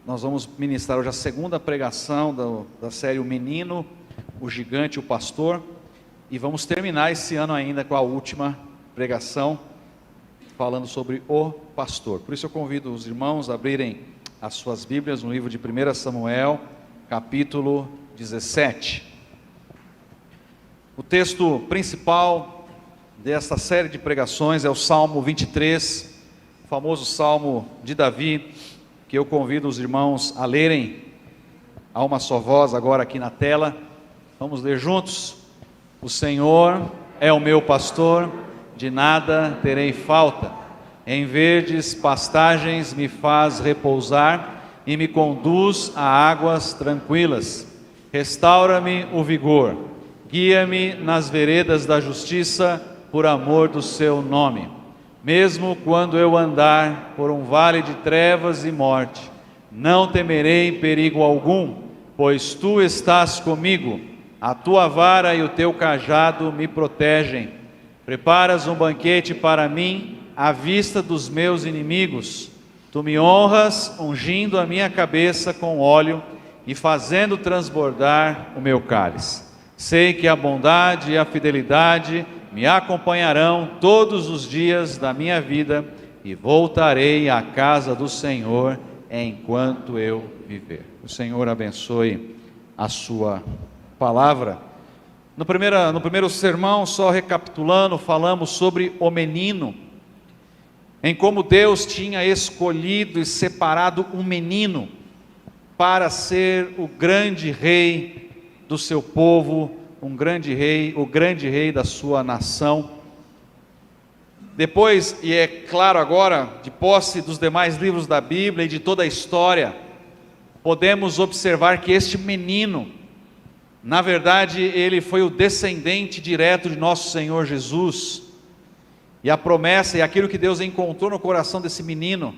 Nós vamos ministrar hoje a segunda pregação da série O Menino, o Gigante e o Pastor. E vamos terminar esse ano ainda com a última pregação, falando sobre o pastor. Por isso eu convido os irmãos a abrirem as suas Bíblias no livro de 1 Samuel, capítulo 17. O texto principal desta série de pregações é o Salmo 23, o famoso Salmo de Davi, que eu convido os irmãos a lerem a uma só voz agora aqui na tela. Vamos ler juntos. O Senhor é o meu pastor, de nada terei falta. Em verdes pastagens me faz repousar e me conduz a águas tranquilas. Restaura-me o vigor, guia-me nas veredas da justiça, por amor do seu nome. Mesmo quando eu andar por um vale de trevas e morte, não temerei perigo algum, pois tu estás comigo. A tua vara e o teu cajado me protegem. Preparas um banquete para mim à vista dos meus inimigos. Tu me honras, ungindo a minha cabeça com óleo e fazendo transbordar o meu cálice. Sei que a bondade e a fidelidade me acompanharão todos os dias da minha vida e voltarei à casa do Senhor enquanto eu viver. O Senhor abençoe a sua palavra. No primeiro sermão, só recapitulando, falamos sobre o menino, em como Deus tinha escolhido e separado um menino para ser o grande rei do seu povo, o grande rei da sua nação. Depois, e é claro agora, de posse dos demais livros da Bíblia e de toda a história, podemos observar que este menino, na verdade, ele foi o descendente direto de nosso Senhor Jesus. E a promessa e aquilo que Deus encontrou no coração desse menino,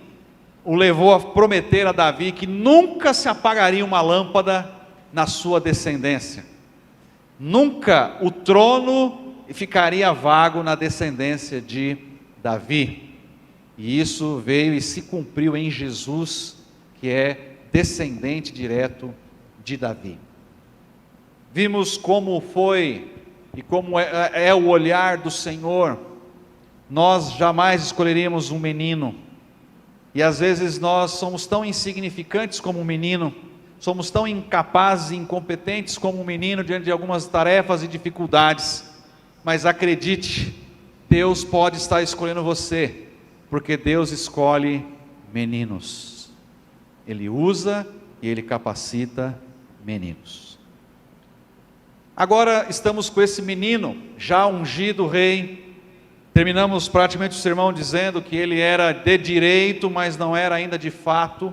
o levou a prometer a Davi que nunca se apagaria uma lâmpada na sua descendência. Nunca o trono ficaria vago na descendência de Davi. E isso veio e se cumpriu em Jesus, que é descendente direto de Davi. Vimos como foi e como é o olhar do Senhor. Nós jamais escolheríamos um menino. E às vezes nós somos tão insignificantes como um menino. Somos tão incapazes e incompetentes como um menino diante de algumas tarefas e dificuldades. Mas acredite, Deus pode estar escolhendo você, porque Deus escolhe meninos. Ele usa e Ele capacita meninos. Agora estamos com esse menino, já ungido rei. Terminamos praticamente o sermão dizendo que ele era de direito, mas não era ainda de fato.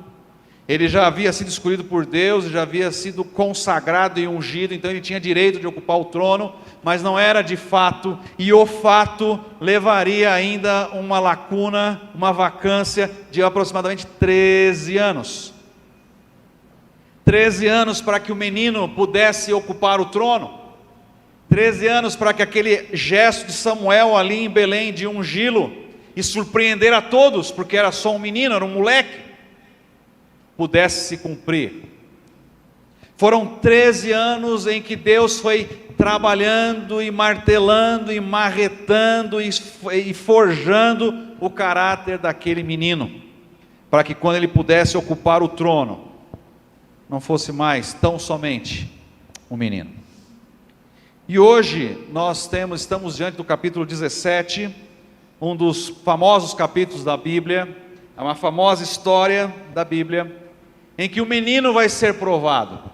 Ele já havia sido escolhido por Deus, já havia sido consagrado e ungido, então ele tinha direito de ocupar o trono, mas não era de fato, e o fato levaria ainda uma lacuna, uma vacância de aproximadamente 13 anos. 13 anos para que o menino pudesse ocupar o trono, 13 anos para que aquele gesto de Samuel ali em Belém de ungí-lo e surpreender a todos, porque era só um menino, era um moleque, pudesse se cumprir. Foram 13 anos em que Deus foi trabalhando e martelando e marretando e forjando o caráter daquele menino, para que quando ele pudesse ocupar o trono, não fosse mais tão somente um menino. E hoje nós estamos diante do capítulo 17, um dos famosos capítulos da Bíblia, é uma famosa história da Bíblia, em que o menino vai ser provado,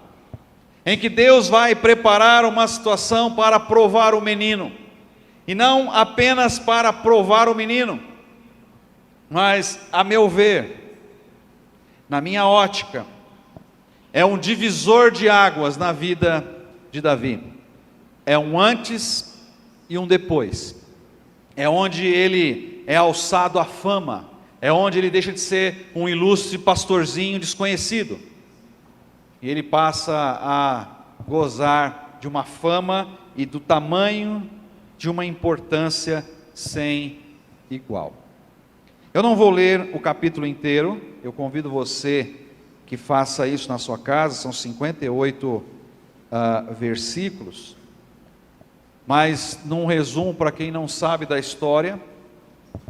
em que Deus vai preparar uma situação para provar o menino, e não apenas para provar o menino, mas, a meu ver, na minha ótica, é um divisor de águas na vida de Davi. É um antes e um depois. É onde ele é alçado à fama. É onde ele deixa de ser um ilustre pastorzinho desconhecido. E ele passa a gozar de uma fama e do tamanho de uma importância sem igual. Eu não vou ler o capítulo inteiro, eu convido você que faça isso na sua casa, são 58 versículos. Mas, num resumo, para quem não sabe da história,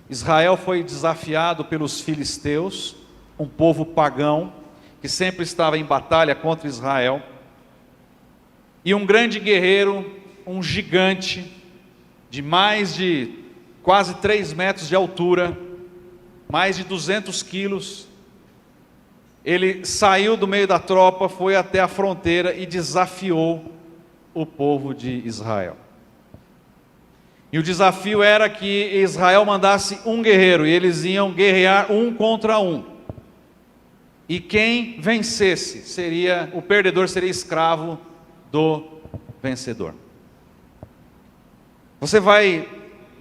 Israel foi desafiado pelos filisteus, um povo pagão, que sempre estava em batalha contra Israel. E um grande guerreiro, um gigante, de mais de quase 3 metros de altura, mais de 200 quilos, ele saiu do meio da tropa, foi até a fronteira e desafiou o povo de Israel. E o desafio era que Israel mandasse um guerreiro, e eles iam guerrear um contra um. E quem vencesse, o perdedor seria escravo do vencedor. Você vai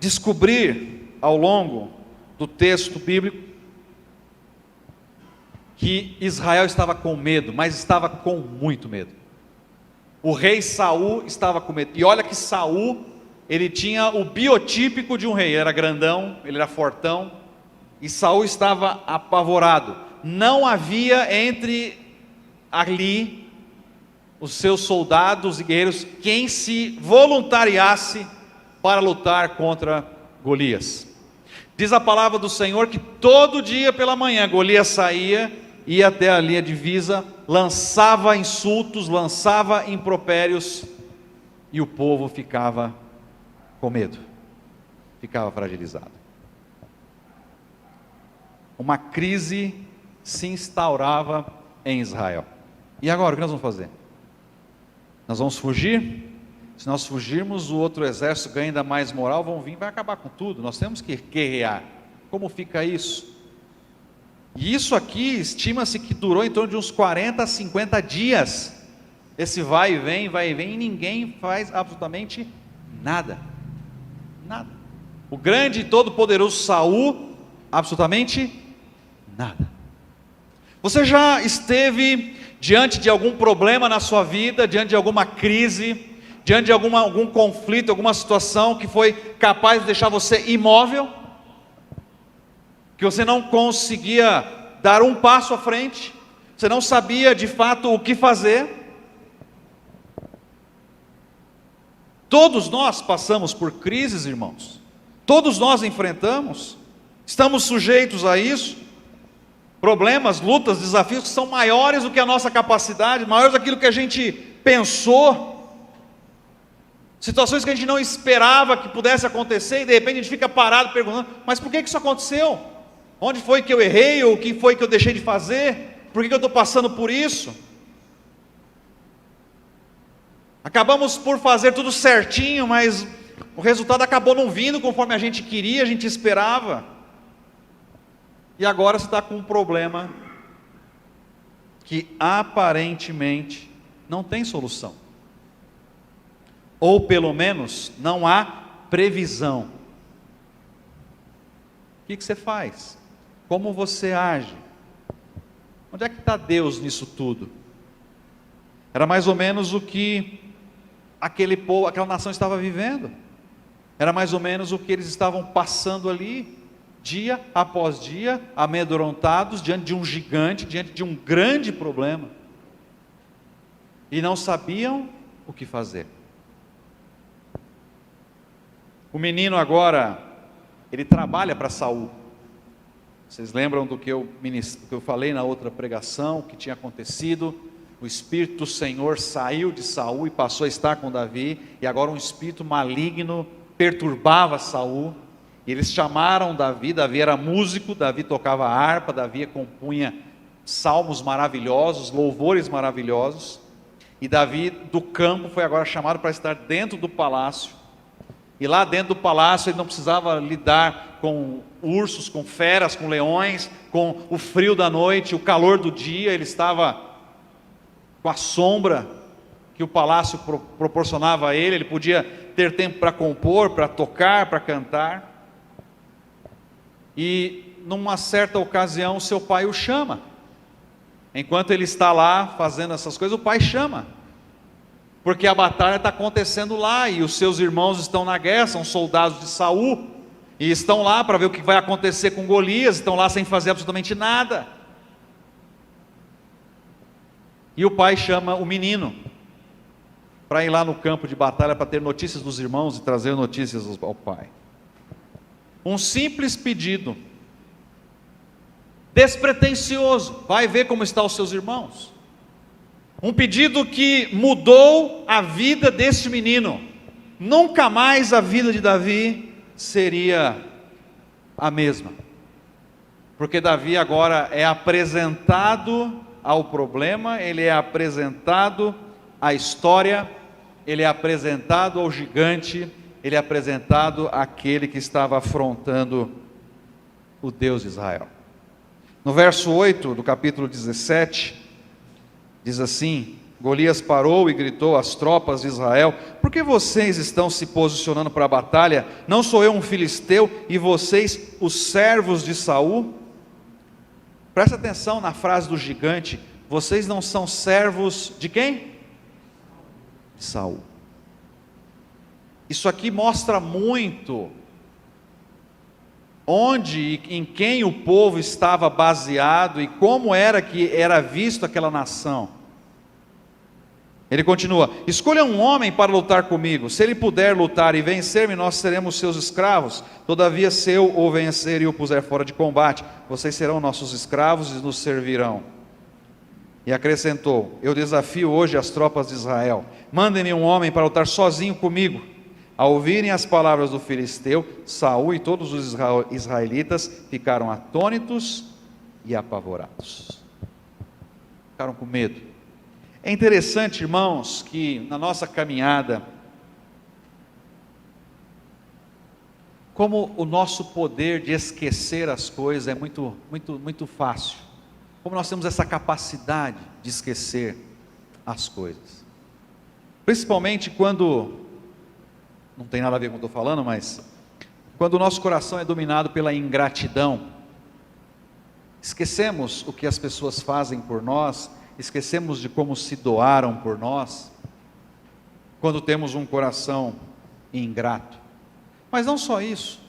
descobrir ao longo do texto bíblico que Israel estava com medo, mas estava com muito medo. O rei Saul estava com medo. E olha que Saul, ele tinha o biotípico de um rei, ele era grandão, ele era fortão, e Saul estava apavorado. Não havia entre ali os seus soldados e guerreiros quem se voluntariasse para lutar contra Golias. Diz a palavra do Senhor que todo dia pela manhã Golias saía, ia até a linha divisa, lançava insultos, lançava impropérios, e o povo ficava com medo, ficava fragilizado. Uma crise se instaurava em Israel. E agora, o que nós vamos fazer? Nós vamos fugir? Se nós fugirmos, o outro exército ganha ainda mais moral, vão vir, vai acabar com tudo. Nós temos que guerrear. Como fica isso? E isso aqui, estima-se que durou em torno de uns 40 a 50 dias. Esse vai e vem, e ninguém faz absolutamente nada. Nada. O grande e todo-poderoso Saul, absolutamente nada. Você já esteve diante de algum problema na sua vida, diante de alguma crise, diante de algum conflito, alguma situação que foi capaz de deixar você imóvel? Que você não conseguia dar um passo à frente, você não sabia de fato o que fazer? Todos nós passamos por crises, irmãos. Todos nós enfrentamos. Estamos sujeitos a isso. Problemas, lutas, desafios que são maiores do que a nossa capacidade, maiores do que aquilo que a gente pensou. Situações que a gente não esperava que pudesse acontecer e de repente a gente fica parado perguntando: mas por que isso aconteceu? Onde foi que eu errei? Ou o que foi que eu deixei de fazer? Por que eu estou passando por isso? Acabamos por fazer tudo certinho, mas o resultado acabou não vindo conforme a gente queria, a gente esperava. E agora você está com um problema que aparentemente não tem solução. Ou pelo menos não há previsão. O que você faz? Como você age? Onde é que está Deus nisso tudo? Era mais ou menos o que aquele povo, aquela nação estava vivendo. Era mais ou menos o que eles estavam passando ali, dia após dia, amedrontados, diante de um gigante, diante de um grande problema. E não sabiam o que fazer. O menino agora, ele trabalha para Saul. Vocês lembram do que eu falei na outra pregação, que tinha acontecido? O Espírito do Senhor saiu de Saul e passou a estar com Davi, e agora um espírito maligno perturbava Saul, e eles chamaram Davi. Davi era músico, Davi tocava harpa, Davi compunha salmos maravilhosos, louvores maravilhosos, e Davi do campo foi agora chamado para estar dentro do palácio, e lá dentro do palácio ele não precisava lidar com ursos, com feras, com leões, com o frio da noite, o calor do dia. Ele estava com a sombra que o palácio proporcionava a ele. Ele podia ter tempo para compor, para tocar, para cantar. E numa certa ocasião seu pai o chama. Enquanto ele está lá fazendo essas coisas, o pai chama, porque a batalha está acontecendo lá, e os seus irmãos estão na guerra, são soldados de Saul, e estão lá para ver o que vai acontecer com Golias, estão lá sem fazer absolutamente nada. E o pai chama o menino para ir lá no campo de batalha para ter notícias dos irmãos e trazer notícias ao pai. Um simples pedido, despretensioso, vai ver como estão os seus irmãos. Um pedido que mudou a vida deste menino. Nunca mais a vida de Davi seria a mesma. Porque Davi agora é apresentado ao problema, ele é apresentado à história, ele é apresentado ao gigante, ele é apresentado àquele que estava afrontando o Deus de Israel. No verso 8 do capítulo 17, diz assim: Golias parou e gritou às tropas de Israel: por que vocês estão se posicionando para a batalha? Não sou eu um filisteu e vocês os servos de Saul? Presta atenção na frase do gigante: vocês não são servos de quem? De Saul. Isso aqui mostra muito onde e em quem o povo estava baseado e como era que era visto aquela nação. Ele continua: escolha um homem para lutar comigo, se ele puder lutar e vencer-me, nós seremos seus escravos. Todavia, se eu o vencer e o puser fora de combate, vocês serão nossos escravos e nos servirão. E acrescentou: eu desafio hoje as tropas de Israel, mandem-me um homem para lutar sozinho comigo. Ao ouvirem as palavras do filisteu, Saul e todos os israelitas ficaram atônitos e apavorados. Ficaram com medo. É interessante, irmãos, que na nossa caminhada, como o nosso poder de esquecer as coisas é muito fácil. Como nós temos essa capacidade de esquecer as coisas. Principalmente quando, não tem nada a ver com o que eu estou falando, mas quando o nosso coração é dominado pela ingratidão, esquecemos o que as pessoas fazem por nós, esquecemos de como se doaram por nós, quando temos um coração ingrato. Mas não só isso,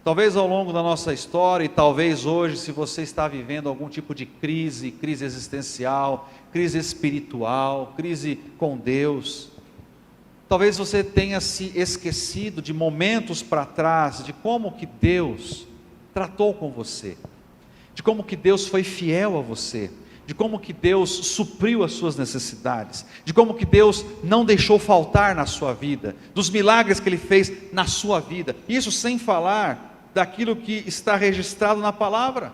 talvez ao longo da nossa história, e talvez hoje, se você está vivendo algum tipo de crise existencial, crise espiritual, crise com Deus, talvez você tenha se esquecido de momentos para trás, de como que Deus tratou com você, de como que Deus foi fiel a você, de como que Deus supriu as suas necessidades, de como que Deus não deixou faltar na sua vida, dos milagres que Ele fez na sua vida, isso sem falar daquilo que está registrado na palavra.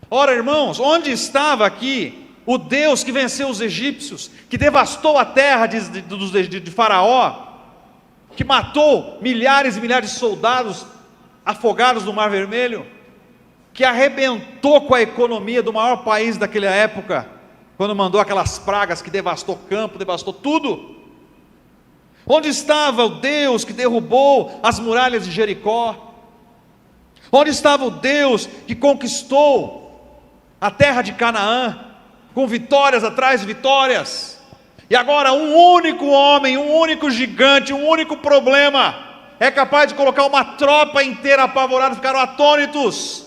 Ora, irmãos, onde estava aqui o Deus que venceu os egípcios, que devastou a terra de Faraó, que matou milhares e milhares de soldados afogados no Mar Vermelho, que arrebentou com a economia do maior país daquela época, quando mandou aquelas pragas que devastou campo, devastou tudo? Onde estava o Deus que derrubou as muralhas de Jericó? Onde estava o Deus que conquistou a terra de Canaã, com vitórias atrás de vitórias? E agora um único homem, um único gigante, um único problema, é capaz de colocar uma tropa inteira apavorada, ficaram atônitos.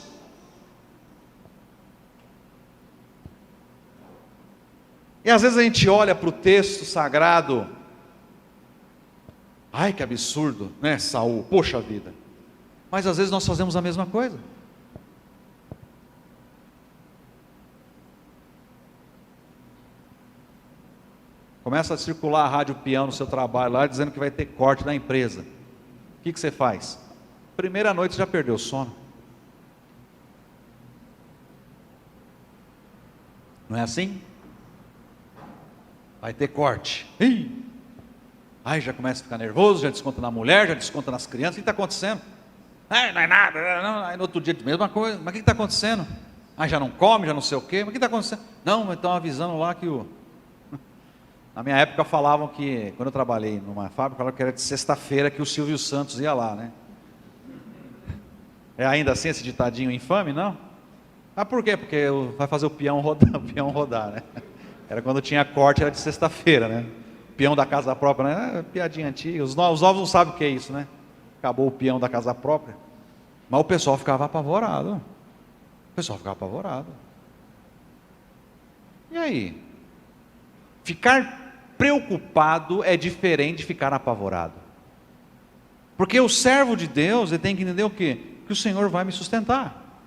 E às vezes a gente olha para o texto sagrado, ai que absurdo, né, Saul, poxa vida. Mas às vezes nós fazemos a mesma coisa. Começa a circular a rádio peão no seu trabalho lá, dizendo que vai ter corte na empresa. O que você faz? Primeira noite você já perdeu o sono. Não é assim? Vai ter corte. Ih! Aí já começa a ficar nervoso, já desconta na mulher, já desconta nas crianças. O que está acontecendo? Não é nada. Não. Aí no outro dia, mesma coisa. Mas o que está acontecendo? Aí já não come, já não sei o quê. Mas o que está acontecendo? Não, estão avisando lá que o... Na minha época falavam que, quando eu trabalhei numa fábrica, falavam que era de sexta-feira que o Silvio Santos ia lá, né? É ainda assim esse ditadinho infame, não? Ah, por quê? Porque vai fazer o peão rodar, né? Era quando tinha corte, era de sexta-feira, né? O peão da casa própria, né? Piadinha antiga. Os novos não sabem o que é isso, né? Acabou o peão da casa própria. Mas o pessoal ficava apavorado. E Peraí, ficar preocupado é diferente de ficar apavorado. Porque o servo de Deus, ele tem que entender o quê? Que o Senhor vai me sustentar,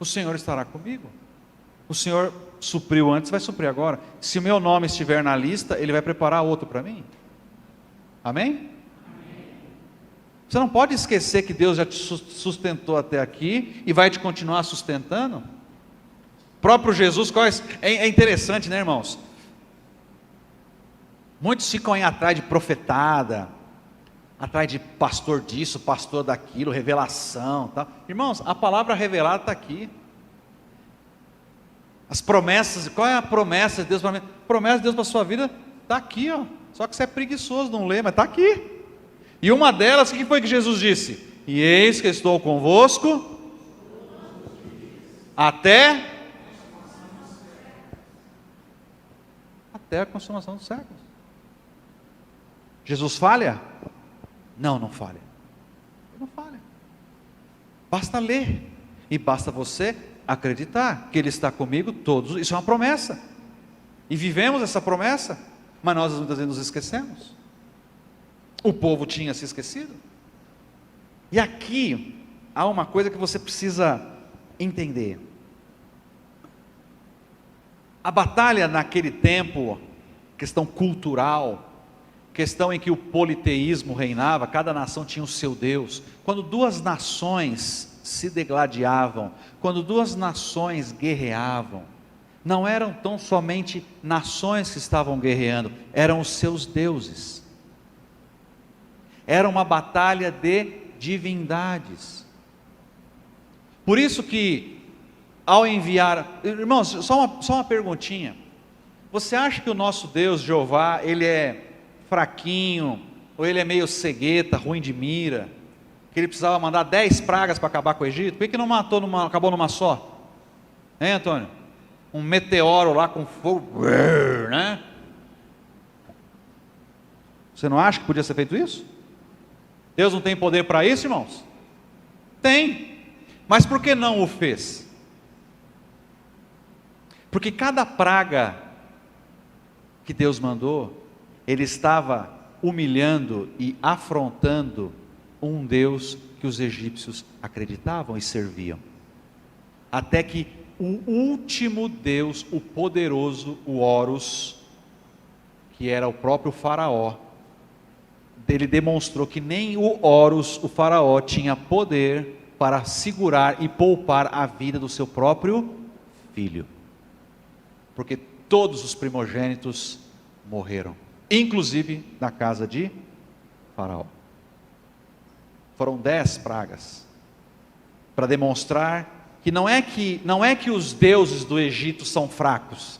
o Senhor estará comigo, o Senhor supriu antes, vai suprir agora. Se o meu nome estiver na lista, Ele vai preparar outro para mim. Amém? Você não pode esquecer que Deus já te sustentou até aqui e vai te continuar sustentando. O próprio Jesus, é interessante, né, irmãos? Muitos ficam aí atrás de profetada, atrás de pastor disso, pastor daquilo, revelação, tal. Irmãos, a palavra revelada está aqui. As promessas, qual é a promessa de Deus para mim? A promessa de Deus para a sua vida está aqui, ó. Só que você é preguiçoso, não lê, mas está aqui. E uma delas, o que foi que Jesus disse? E eis que estou convosco até a consumação dos séculos. Jesus falha? Não, não falha. Ele não falha. Basta ler e basta você acreditar que Ele está comigo todos. Isso é uma promessa. E vivemos essa promessa, mas nós muitas vezes nos esquecemos. O povo tinha se esquecido. E aqui há uma coisa que você precisa entender. A batalha naquele tempo, questão cultural, questão em que o politeísmo reinava, cada nação tinha o seu Deus. Quando duas nações se degladiavam, quando duas nações guerreavam, não eram tão somente nações que estavam guerreando, eram os seus deuses. Era uma batalha de divindades. Por isso que, ao enviar, irmãos, só uma perguntinha. Você acha que o nosso Deus, Jeová, ele é fraquinho, ou ele é meio cegueta, ruim de mira, que ele precisava mandar 10 pragas para acabar com o Egito? Por que não acabou numa só? Hein, Antônio? Um meteoro lá com fogo, né? Você não acha que podia ser feito isso? Deus não tem poder para isso, irmãos? Tem, mas por que não o fez? Porque cada praga que Deus mandou, Ele estava humilhando e afrontando um Deus que os egípcios acreditavam e serviam, até que o último Deus, o poderoso, o Horus, que era o próprio faraó, ele demonstrou que nem o Horus, o faraó, tinha poder para segurar e poupar a vida do seu próprio filho, porque todos os primogênitos morreram, inclusive na casa de Faraó. Foram 10 pragas, para demonstrar que não é que os deuses do Egito são fracos.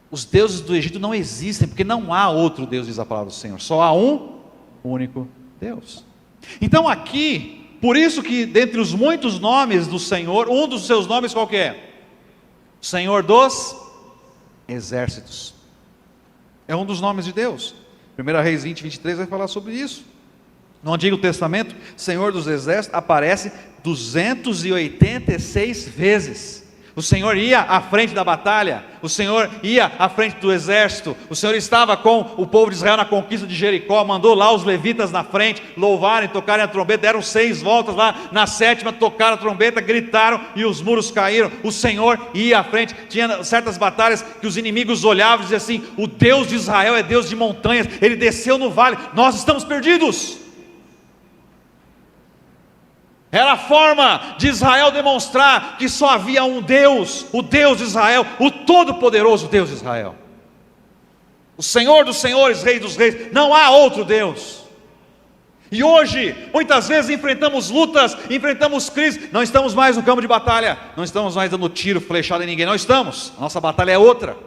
Os deuses do Egito não existem, porque não há outro Deus, diz a palavra do Senhor, só há um único Deus. Então aqui, por isso que dentre os muitos nomes do Senhor, um dos seus nomes qual que é? Senhor dos Exércitos. É um dos nomes de Deus. 1 Reis 20, 23 vai falar sobre isso. No Antigo Testamento, Senhor dos Exércitos aparece 286 vezes. O Senhor ia à frente da batalha, o Senhor ia à frente do exército, o Senhor estava com o povo de Israel na conquista de Jericó, mandou lá os levitas na frente, louvarem, tocarem a trombeta, deram 6 voltas lá, na 7ª tocaram a trombeta, gritaram e os muros caíram. O Senhor ia à frente. Tinha certas batalhas que os inimigos olhavam e diziam assim: o Deus de Israel é Deus de montanhas, Ele desceu no vale, nós estamos perdidos. Era a forma de Israel demonstrar que só havia um Deus, o Deus de Israel, o todo-poderoso Deus de Israel, o Senhor dos senhores, Rei dos reis, não há outro Deus. E hoje, muitas vezes enfrentamos lutas, enfrentamos crises, não estamos mais no campo de batalha, não estamos mais dando tiro, flechada em ninguém, não estamos, a nossa batalha é outra,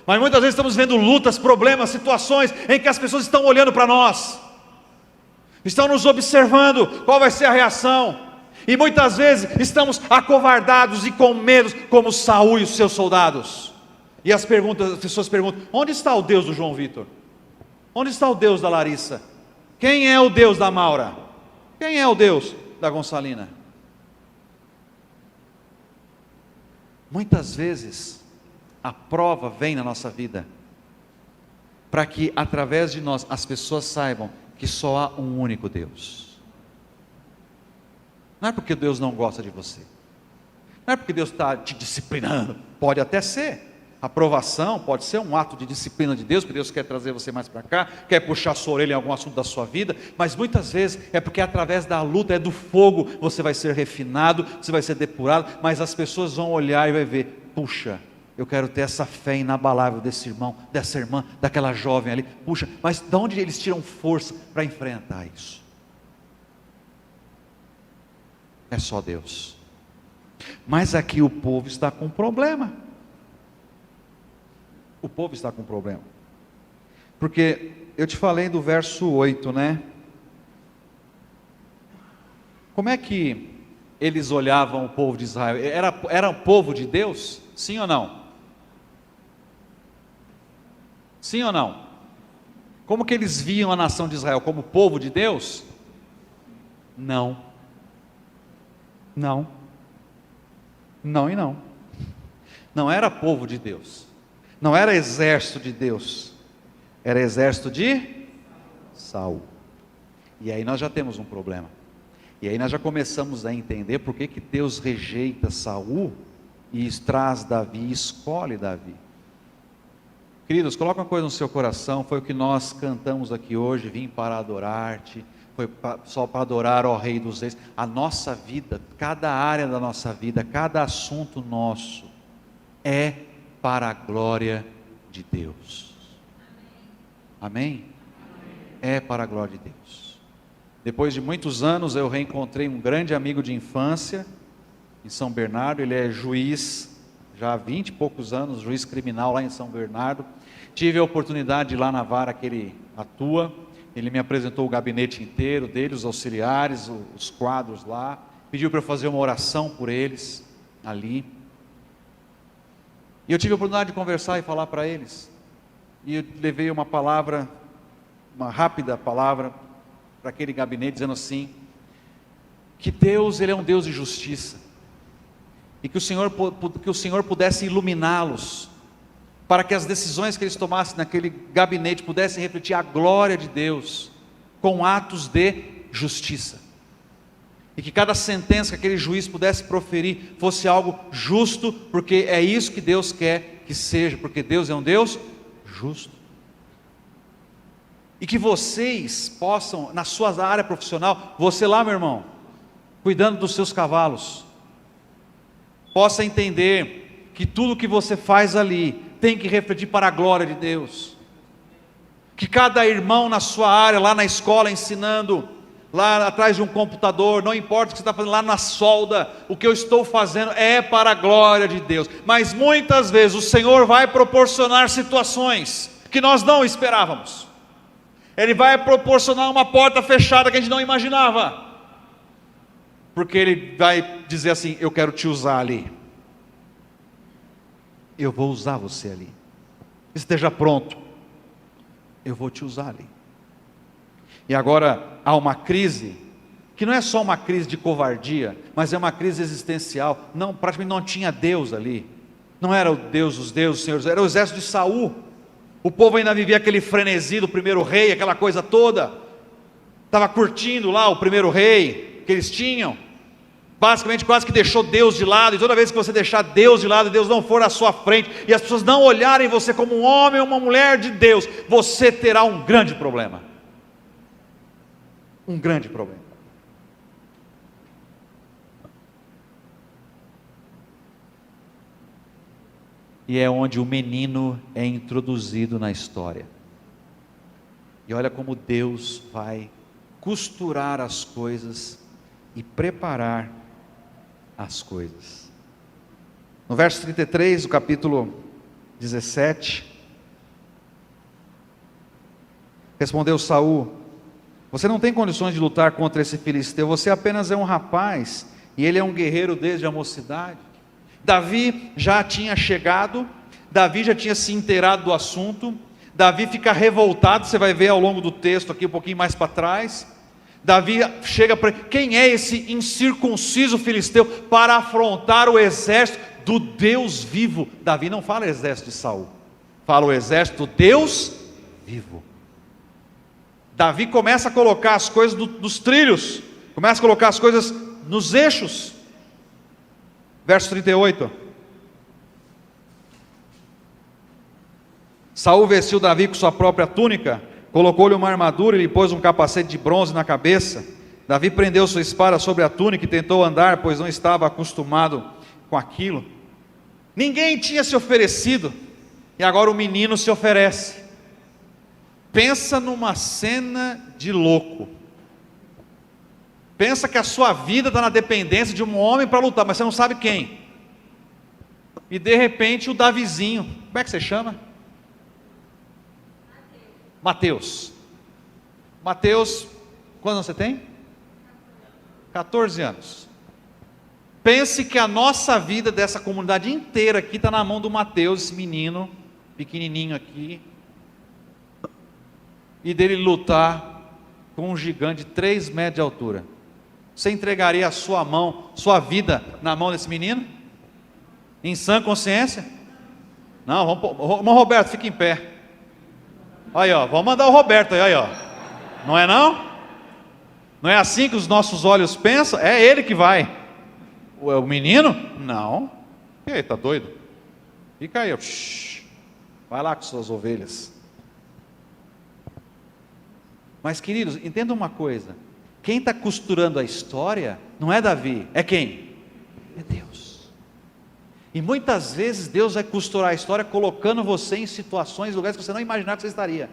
mas muitas vezes estamos vendo lutas, problemas, situações em que as pessoas estão olhando para nós, estão nos observando, qual vai ser a reação. E muitas vezes estamos acovardados e com medo, como Saul e os seus soldados. E as pessoas perguntam: onde está o Deus do João Vitor? Onde está o Deus da Larissa? Quem é o Deus da Maura? Quem é o Deus da Gonçalina? Muitas vezes a prova vem na nossa vida para que através de nós as pessoas saibam que só há um único Deus. Não é porque Deus não gosta de você, não é porque Deus está te disciplinando, pode até ser. A aprovação pode ser um ato de disciplina de Deus, porque Deus quer trazer você mais para cá, quer puxar sua orelha em algum assunto da sua vida, mas muitas vezes é porque através da luta, é do fogo, você vai ser refinado, você vai ser depurado, mas as pessoas vão olhar e vai ver, puxa, eu quero ter essa fé inabalável desse irmão, dessa irmã, daquela jovem ali, puxa, mas de onde eles tiram força para enfrentar isso? É só Deus. Mas aqui o povo está com um problema. O povo está com um problema. Porque eu te falei do verso 8, né? Como é que eles olhavam o povo de Israel? Era o povo de Deus? Sim ou não? Sim ou não? Como que eles viam a nação de Israel? Como povo de Deus? Não. Não. Não e não. Não era povo de Deus. Não era exército de Deus, era exército de Saul. E aí nós já temos um problema. E aí nós já começamos a entender por que Deus rejeita Saul e traz Davi, escolhe Davi. Queridos, coloca uma coisa no seu coração, foi o que nós cantamos aqui hoje, vim para adorar-te, foi só para adorar ó Rei dos Reis. A nossa vida, cada área da nossa vida, cada assunto nosso, é para a glória de Deus. Amém? É para a glória de Deus. Depois de muitos anos eu reencontrei um grande amigo de infância em São Bernardo. Ele é juiz já há 20 e poucos anos, juiz criminal lá em São Bernardo. Tive a oportunidade de ir lá na vara que ele atua. Ele me apresentou o gabinete inteiro dele, os auxiliares, os quadros lá, pediu para eu fazer uma oração por eles ali. E eu tive a oportunidade de conversar e falar para eles. E eu levei uma palavra, uma rápida palavra, para aquele gabinete, dizendo assim, que Deus, Ele é um Deus de justiça. E que o Senhor pudesse iluminá-los, para que as decisões que eles tomassem naquele gabinete pudessem refletir a glória de Deus, com atos de justiça. E que cada sentença que aquele juiz pudesse proferir fosse algo justo, porque é isso que Deus quer que seja, porque Deus é um Deus justo. E que vocês possam, na sua área profissional, você lá, meu irmão, cuidando dos seus cavalos, possa entender que tudo que você faz ali tem que refletir para a glória de Deus. Que cada irmão na sua área, lá na escola ensinando, lá atrás de um computador, não importa o que você está fazendo, lá na solda, o que eu estou fazendo é para a glória de Deus. Mas muitas vezes o Senhor vai proporcionar situações que nós não esperávamos. Ele vai proporcionar uma porta fechada que a gente não imaginava, porque Ele vai dizer assim, eu quero te usar ali, eu vou usar você ali, esteja pronto, eu vou te usar ali. E agora há uma crise, que não é só uma crise de covardia, mas é uma crise existencial. Não, praticamente não tinha Deus ali, não era o Deus dos deuses, os senhores, era o exército de Saul. O povo ainda vivia aquele frenesi do primeiro rei, aquela coisa toda, estava curtindo lá o primeiro rei que eles tinham, basicamente quase que deixou Deus de lado. E toda vez que você deixar Deus de lado, Deus não for à sua frente, e as pessoas não olharem você como um homem ou uma mulher de Deus, você terá um grande problema. Um grande problema. E é onde o menino é introduzido na história. E olha como Deus vai costurar as coisas e preparar as coisas. No verso 33 do capítulo 17, respondeu Saul: você não tem condições de lutar contra esse filisteu, você apenas é um rapaz, e ele é um guerreiro desde a mocidade. Davi já tinha chegado, Davi já tinha se inteirado do assunto, Davi fica revoltado, você vai ver ao longo do texto aqui um pouquinho mais para trás. Davi chega para ele, quem é esse incircunciso filisteu para afrontar o exército do Deus vivo. Davi não fala exército de Saul, fala o exército do Deus vivo. Davi começa a colocar as coisas nos trilhos, começa a colocar as coisas nos eixos. Verso 38. Saul vestiu Davi com sua própria túnica, colocou-lhe uma armadura e lhe pôs um capacete de bronze na cabeça. Davi prendeu sua espada sobre a túnica e tentou andar, pois não estava acostumado com aquilo. Ninguém tinha se oferecido, e agora o menino se oferece. Pensa numa cena de louco. Pensa que a sua vida está na dependência de um homem para lutar, mas você não sabe quem. E de repente o Davizinho, como é que você chama? Mateus. Mateus, quantos anos você tem? 14 anos. Pense que a nossa vida dessa comunidade inteira aqui está na mão do Mateus, esse menino, pequenininho aqui, e dele lutar com um gigante de 3 metros de altura. Você entregaria a sua mão, sua vida na mão desse menino? Em sã consciência? Não, irmão Roberto, fica em pé. Aí ó, vamos mandar o Roberto aí ó. Não é não? Não é assim que os nossos olhos pensam? É ele que vai. O menino? Não. E aí, tá doido? Fica aí ó. Vai lá com suas ovelhas. Mas queridos, entenda uma coisa. Quem está costurando a história não é Davi, é quem? É Deus. E muitas vezes Deus vai costurar a história colocando você em situações, lugares que você não imaginava que você estaria.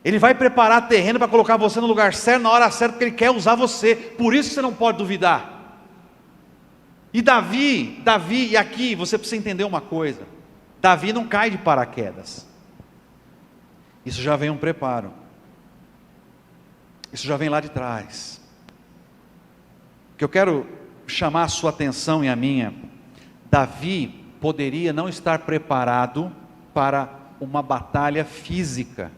Ele vai preparar terreno para colocar você no lugar certo, na hora certa, porque Ele quer usar você. Por isso você não pode duvidar. E Davi, e aqui você precisa entender uma coisa. Davi não cai de paraquedas. Isso já vem um preparo. Isso já vem lá de trás. O que eu quero chamar a sua atenção e a minha, Davi poderia não estar preparado para uma batalha física,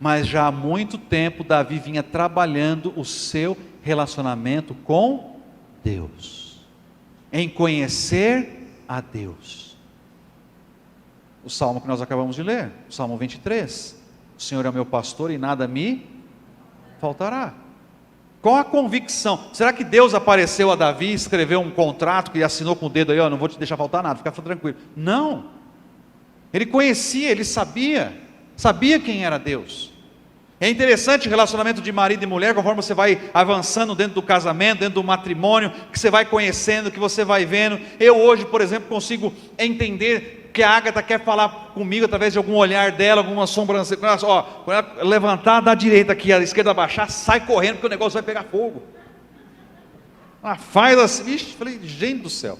mas já há muito tempo Davi vinha trabalhando o seu relacionamento com Deus, em conhecer a Deus. O salmo que nós acabamos de ler, o Salmo 23, o Senhor é o meu pastor e nada me faltará. Qual a convicção? Será que Deus apareceu a Davi, escreveu um contrato que assinou com o dedo aí, ó, não vou te deixar faltar nada, fica tranquilo? Não. Ele conhecia, ele sabia quem era Deus. É interessante o relacionamento de marido e mulher, conforme você vai avançando dentro do casamento, dentro do matrimônio, que você vai conhecendo, que você vai vendo. Eu hoje, por exemplo, consigo entender que a Ágata quer falar comigo através de algum olhar dela, alguma sobrancelha. Ó, quando ela levantar da direita aqui, a esquerda baixar, sai correndo, porque o negócio vai pegar fogo. Ela faz assim, vixe, falei, gente do céu.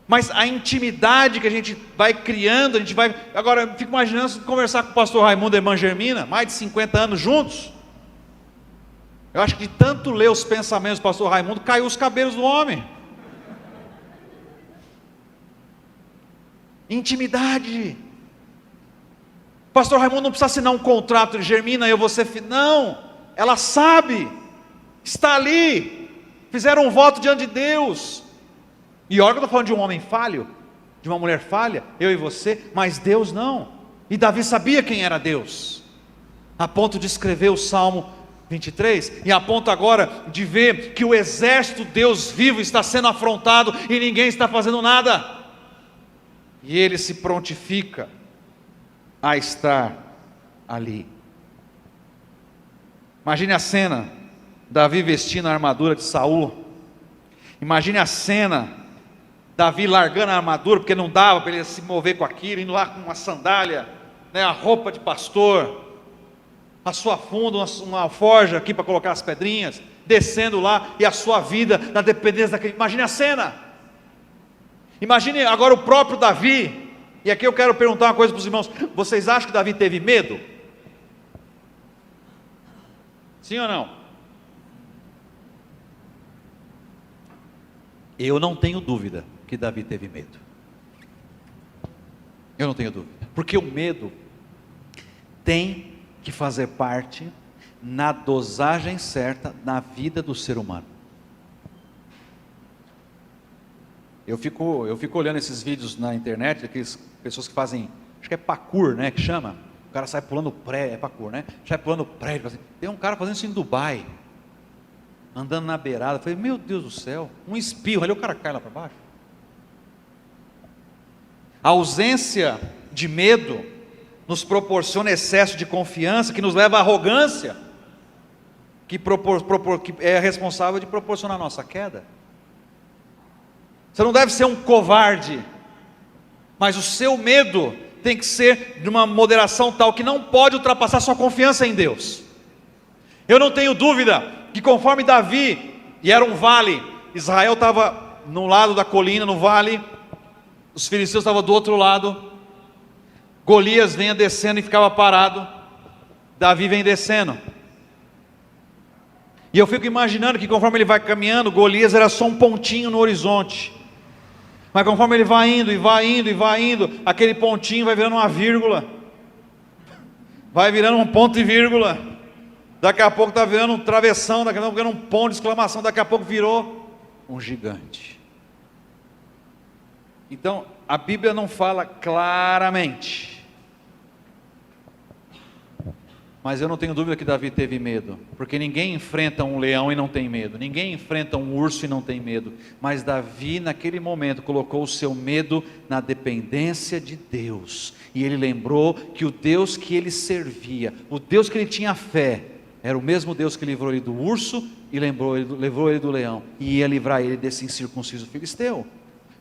Mas a intimidade que a gente vai criando, a gente vai. Agora, eu fico imaginando conversar com o pastor Raimundo e a irmã Germina, mais de 50 anos juntos. Eu acho que de tanto ler os pensamentos do pastor Raimundo, caiu os cabelos do homem. Intimidade. Pastor Raimundo não precisa assinar um contrato de Germina, eu vou ser não, ela sabe, está ali, fizeram um voto diante de Deus. E olha que eu estou falando de um homem falho, de uma mulher falha, eu e você, mas Deus não. E Davi sabia quem era Deus, a ponto de escrever o Salmo 23, e a ponto agora de ver que o exército Deus vivo está sendo afrontado e ninguém está fazendo nada. E ele se prontifica a estar ali. Imagine a cena, Davi vestindo a armadura de Saul. Imagine a cena, Davi largando a armadura, porque não dava para ele se mover com aquilo, indo lá com uma sandália, né, a roupa de pastor, a sua funda, uma alforja aqui para colocar as pedrinhas, descendo lá, e a sua vida na dependência daquele. Imagine a cena. Imagine agora o próprio Davi. E aqui eu quero perguntar uma coisa para os irmãos: vocês acham que Davi teve medo? Sim ou não? Eu não tenho dúvida que Davi teve medo. Eu não tenho dúvida, porque o medo tem que fazer parte na dosagem certa na vida do ser humano. Eu fico olhando esses vídeos na internet, aquelas pessoas que fazem, acho que é parkour, né, que chama. O cara sai pulando prédio, é parkour, né? Sai pulando prédio. Assim. Tem um cara fazendo isso em Dubai, andando na beirada. Eu falei, meu Deus do céu, um espirro, ali o cara cai lá para baixo. A ausência de medo nos proporciona excesso de confiança, que nos leva à arrogância, que é responsável de proporcionar a nossa queda. Você não deve ser um covarde, mas o seu medo tem que ser de uma moderação tal que não pode ultrapassar sua confiança em Deus. Eu não tenho dúvida que conforme Davi, e era um vale, Israel estava no lado da colina, no vale, os filisteus estavam do outro lado, Golias vinha descendo e ficava parado, Davi vem descendo, e eu fico imaginando que conforme ele vai caminhando, Golias era só um pontinho no horizonte, mas conforme ele vai indo, e vai indo, e vai indo, aquele pontinho vai virando uma vírgula, vai virando um ponto e vírgula, daqui a pouco está virando um travessão, daqui a pouco virando um ponto de exclamação, daqui a pouco virou um gigante. Então, a Bíblia não fala claramente, mas eu não tenho dúvida que Davi teve medo, porque ninguém enfrenta um leão e não tem medo, ninguém enfrenta um urso e não tem medo, mas Davi naquele momento colocou o seu medo na dependência de Deus, e ele lembrou que o Deus que ele servia, o Deus que ele tinha fé, era o mesmo Deus que livrou ele do urso e levou ele do leão, e ia livrar ele desse incircunciso filisteu.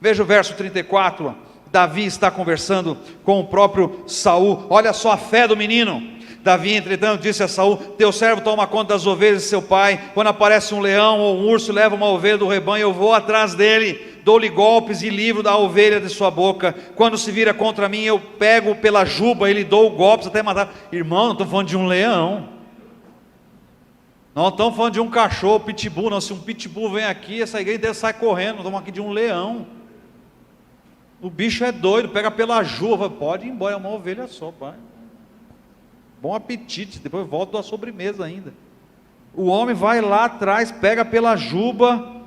Veja o verso 34, Davi está conversando com o próprio Saul, olha só a fé do menino. Davi, entretanto, disse a Saul: teu servo toma conta das ovelhas de seu pai, quando aparece um leão ou um urso, leva uma ovelha do rebanho, eu vou atrás dele, dou-lhe golpes e livro da ovelha de sua boca, quando se vira contra mim, eu pego pela juba e lhe dou golpes até matar. Irmão, não estou falando de um leão, não estamos falando de um cachorro, pitbull, não. Se um pitbull vem aqui, essa igreja inteira sai correndo, não estamos aqui de um leão. O bicho é doido, pega pela juba, pode ir embora, é uma ovelha só, pai. Bom apetite, depois volta da sobremesa ainda. O homem vai lá atrás, pega pela juba,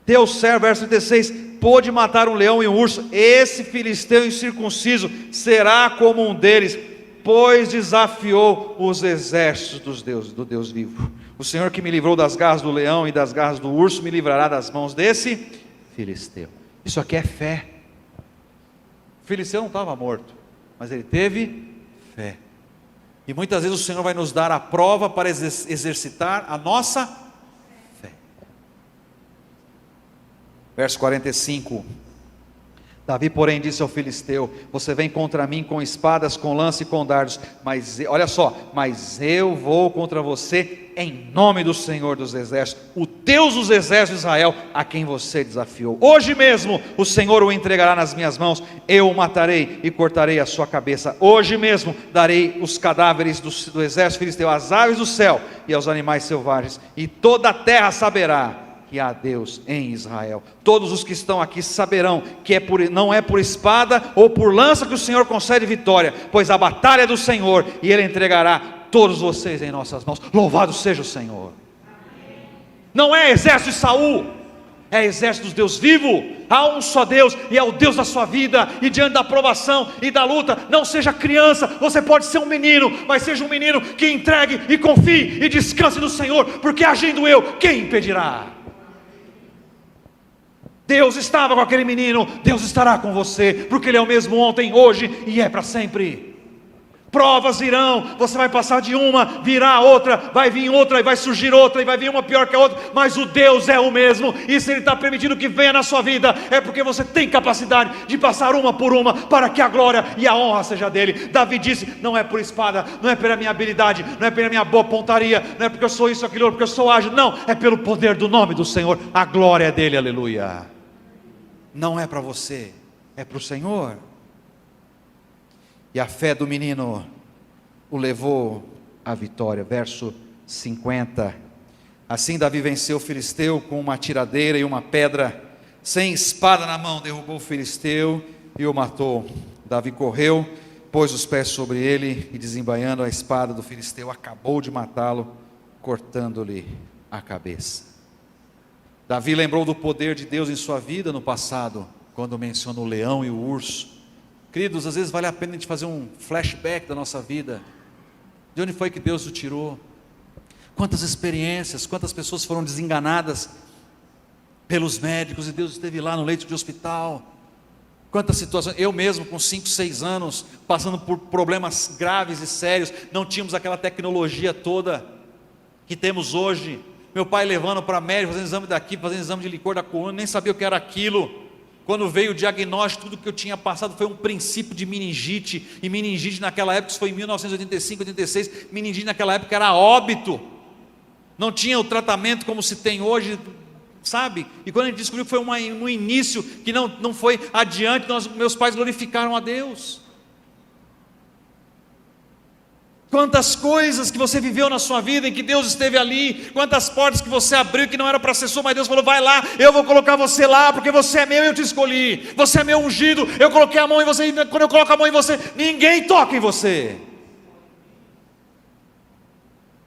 teu servo, verso 36, pôde matar um leão e um urso, esse filisteu incircunciso será como um deles, pois desafiou os exércitos do Deus vivo. O Senhor que me livrou das garras do leão e das garras do urso, me livrará das mãos desse filisteu. Isso aqui é fé. O filisteu não estava morto, mas ele teve fé. E muitas vezes o Senhor vai nos dar a prova para exercitar a nossa fé. Verso 45. Davi, porém, disse ao filisteu: você vem contra mim com espadas, com lança e com dardos, mas olha só, mas eu vou contra você em nome do Senhor dos exércitos, o Deus dos exércitos de Israel, a quem você desafiou. Hoje mesmo o Senhor o entregará nas minhas mãos, eu o matarei e cortarei a sua cabeça. Hoje mesmo darei os cadáveres do exército filisteu às aves do céu e aos animais selvagens, e toda a terra saberá que há Deus em Israel. Todos os que estão aqui saberão que não é por espada ou por lança que o Senhor concede vitória, pois a batalha é do Senhor, e Ele entregará todos vocês em nossas mãos. Louvado seja o Senhor. Amém. Não é exército de Saul, é exército dos Deus vivo. Há um só Deus, e é o Deus da sua vida, e diante da provação e da luta, não seja criança, você pode ser um menino, mas seja um menino que entregue e confie e descanse no Senhor, porque agindo eu, quem impedirá? Deus estava com aquele menino, Deus estará com você, porque Ele é o mesmo ontem, hoje e é para sempre. Provas virão, você vai passar de uma, virá outra, vai vir outra, e vai surgir outra, e vai vir uma pior que a outra, mas o Deus é o mesmo, e se Ele está permitindo que venha na sua vida, é porque você tem capacidade de passar uma por uma, para que a glória e a honra seja dEle. Davi disse: não é por espada, não é pela minha habilidade, não é pela minha boa pontaria, não é porque eu sou isso, aquilo, porque eu sou ágil, não, é pelo poder do nome do Senhor, a glória é dEle, aleluia. Não é para você, é para o Senhor. E a fé do menino o levou à vitória. Verso 50. Assim Davi venceu o filisteu com uma tiradeira e uma pedra, sem espada na mão, derrubou o filisteu e o matou. Davi correu, pôs os pés sobre ele e, desembainhando a espada do filisteu, acabou de matá-lo, cortando-lhe a cabeça. Davi lembrou do poder de Deus em sua vida no passado, quando menciona o leão e o urso. Queridos, às vezes vale a pena a gente fazer um flashback da nossa vida. De onde foi que Deus o tirou? Quantas experiências, quantas pessoas foram desenganadas pelos médicos e Deus esteve lá no leito de hospital. Quantas situações, eu mesmo com 5, 6 anos, passando por problemas graves e sérios, não tínhamos aquela tecnologia toda que temos hoje. Meu pai levando para médico, fazendo exame daqui, fazendo exame de licor da coluna, nem sabia o que era aquilo. Quando veio o diagnóstico, tudo que eu tinha passado foi um princípio de meningite, e meningite naquela época, isso foi em 1985, 86, meningite naquela época era óbito, não tinha o tratamento como se tem hoje, sabe? E quando a gente descobriu que foi no início, que não foi adiante, meus pais glorificaram a Deus. Quantas coisas que você viveu na sua vida em que Deus esteve ali, quantas portas que você abriu que não era para ser sua, mas Deus falou: vai lá, eu vou colocar você lá, porque você é meu, eu te escolhi, você é meu ungido, eu coloquei a mão em você, e quando eu coloco a mão em você, ninguém toca em você.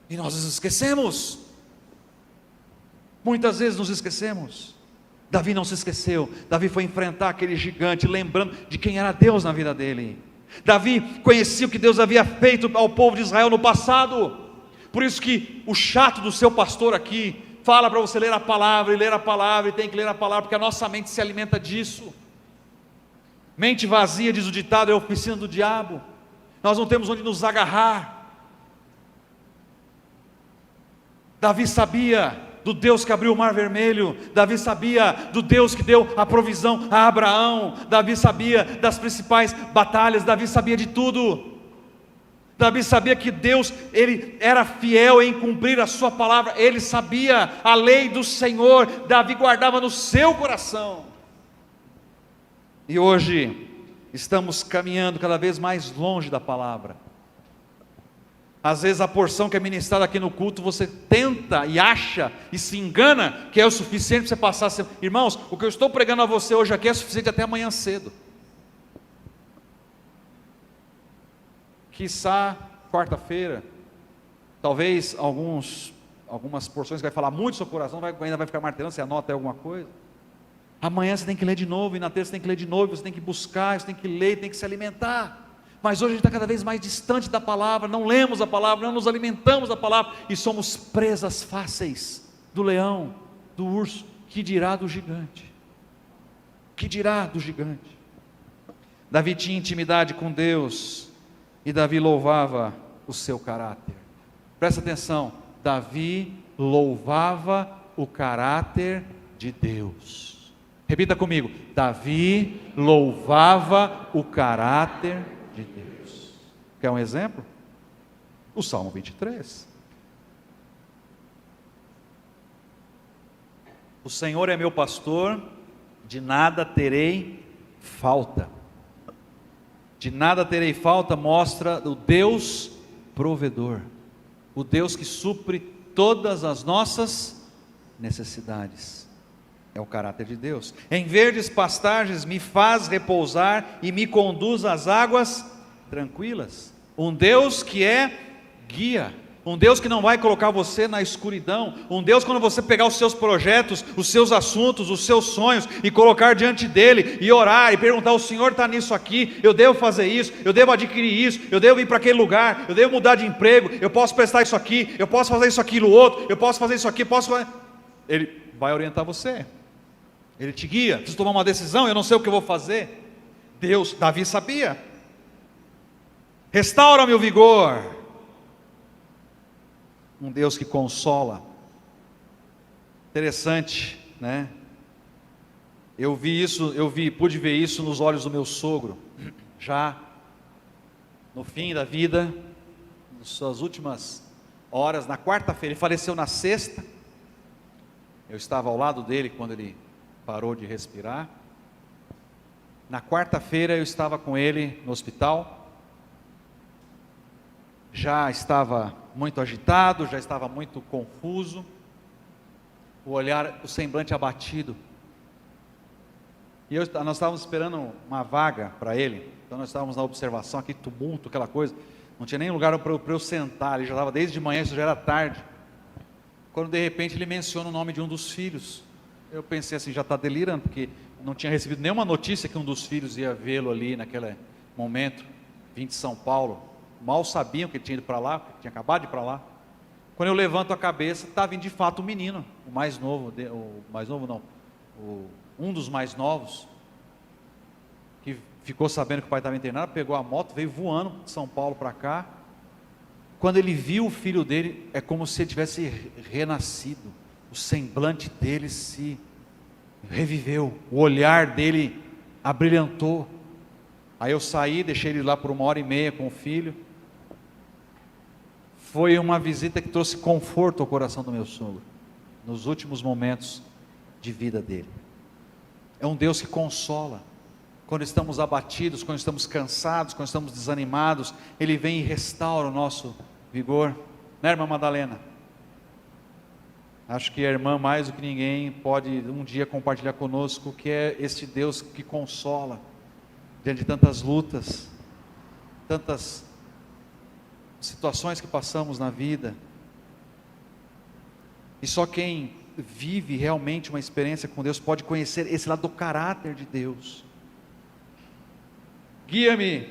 E nós nos esquecemos, muitas vezes nos esquecemos. Davi não se esqueceu, Davi foi enfrentar aquele gigante, lembrando de quem era Deus na vida dele. Davi conhecia o que Deus havia feito ao povo de Israel no passado. Por isso que o chato do seu pastor aqui fala para você ler a palavra, e tem que ler a palavra, porque a nossa mente se alimenta disso. Mente vazia, diz o ditado, é a oficina do diabo. Nós não temos onde nos agarrar. Davi sabia do Deus que abriu o mar vermelho, Davi sabia do Deus que deu a provisão a Abraão, Davi sabia das principais batalhas, Davi sabia de tudo. Davi sabia que Deus, ele era fiel em cumprir a sua palavra, ele sabia a lei do Senhor, Davi guardava no seu coração. E hoje estamos caminhando cada vez mais longe da palavra. Às vezes a porção que é ministrada aqui no culto, você tenta e acha e se engana que é o suficiente para você passar. Irmãos, o que eu estou pregando a você hoje aqui é suficiente até amanhã cedo. Quiçá quarta-feira, talvez algumas porções que vai falar muito do seu coração, ainda vai ficar martelando, você anota aí alguma coisa. Amanhã você tem que ler de novo, e na terça você tem que ler de novo, você tem que buscar, você tem que ler, tem que se alimentar. Mas hoje a gente está cada vez mais distante da palavra, não lemos a palavra, não nos alimentamos da palavra, e somos presas fáceis do leão, do urso, que dirá do gigante? Que dirá do gigante? Davi tinha intimidade com Deus, e Davi louvava o seu caráter. Presta atenção, Davi louvava o caráter de Deus. Repita comigo, Davi louvava o caráter de Deus. Quer um exemplo? O Salmo 23. O Senhor é meu pastor, de nada terei falta. De nada terei falta mostra o Deus provedor, o Deus que supre todas as nossas necessidades. É o caráter de Deus. Em verdes pastagens me faz repousar e me conduz às águas tranquilas. Um Deus que é guia, um Deus que não vai colocar você na escuridão, um Deus quando você pegar os seus projetos, os seus assuntos, os seus sonhos e colocar diante dele e orar e perguntar: o Senhor está nisso aqui, eu devo fazer isso, eu devo adquirir isso, eu devo ir para aquele lugar, eu devo mudar de emprego, eu posso prestar isso aqui, eu posso fazer isso aquilo outro, eu posso fazer isso aqui, ele vai orientar você. Ele te guia, preciso tomar uma decisão, eu não sei o que eu vou fazer. Davi sabia. Restaura meu vigor. Um Deus que consola. Interessante, né? Pude ver isso nos olhos do meu sogro, já no fim da vida, nas suas últimas horas, na quarta-feira, ele faleceu na sexta. Eu estava ao lado dele quando ele parou de respirar. Na quarta-feira eu estava com ele no hospital, já estava muito agitado, já estava muito confuso, o semblante abatido, e nós estávamos esperando uma vaga para ele, então nós estávamos na observação, aquele tumulto, aquela coisa, não tinha nem lugar para eu sentar, ele já estava desde de manhã, isso já era tarde, quando de repente ele menciona o nome de um dos filhos, Eu pensei assim, já está delirando, porque não tinha recebido nenhuma notícia que um dos filhos ia vê-lo ali naquele momento, vim de São Paulo. Mal sabiam que ele tinha ido para lá, tinha acabado de ir para lá. Quando eu levanto a cabeça, estava de fato o menino, o mais novo, um dos mais novos, que ficou sabendo que o pai estava internado, pegou a moto, veio voando de São Paulo para cá. Quando ele viu o filho dele, é como se ele tivesse renascido, o semblante dele se reviveu, o olhar dele abrilhantou. Aí eu saí, deixei ele lá por 1h30 com o filho. Foi uma visita que trouxe conforto ao coração do meu sogro, nos últimos momentos de vida dele. É um Deus que consola, quando estamos abatidos, quando estamos cansados, quando estamos desanimados, Ele vem e restaura o nosso vigor, né, irmã Madalena? Acho que a irmã, mais do que ninguém, pode um dia compartilhar conosco o que é este Deus que consola, diante de tantas lutas, tantas situações que passamos na vida. E só quem vive realmente uma experiência com Deus pode conhecer esse lado do caráter de Deus. Guia-me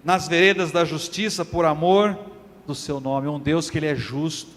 nas veredas da justiça por amor do seu nome. Um Deus que Ele é justo,